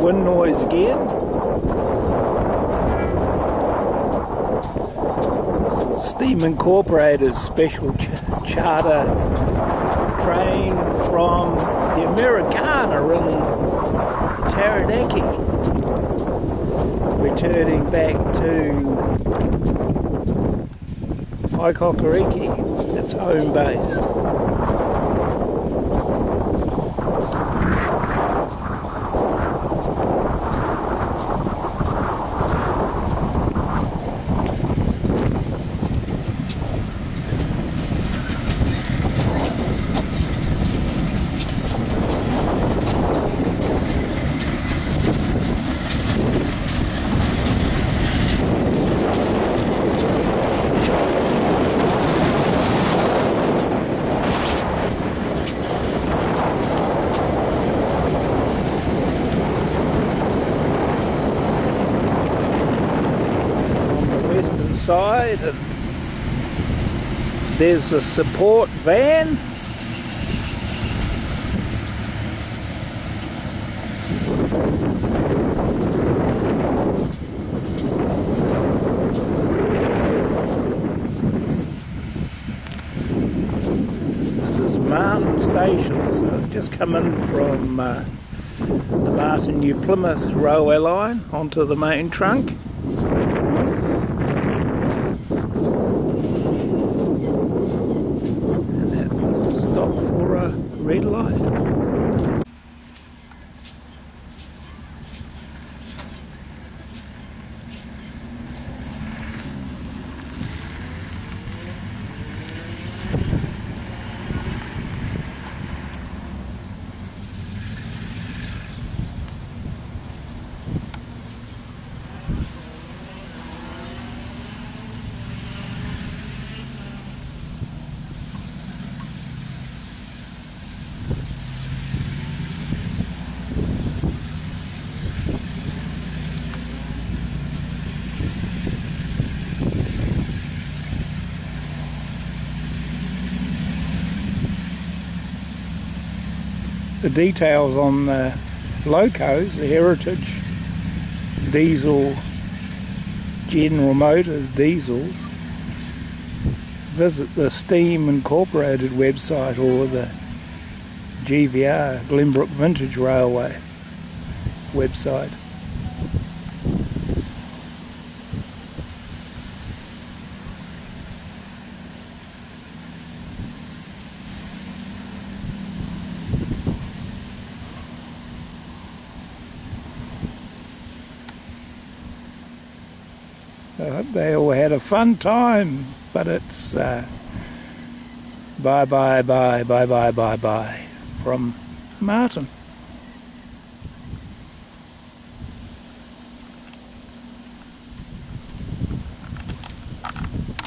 wind noise again. This is Steam Incorporated's special charter train from the Americannnaaa in Taranaki, returning back to Waikokariki, its home base. Side, and there's a support van. This is Marton station, so it's just come in from the Marton New Plymouth railway line onto the main trunk. For a red light. The details on the locos, the Heritage diesel, General Motors diesels, visit the Steam Incorporated website or the GVR, Glenbrook Vintage Railway website. I hope they all had a fun time, but it's bye bye bye bye bye bye bye from Marton.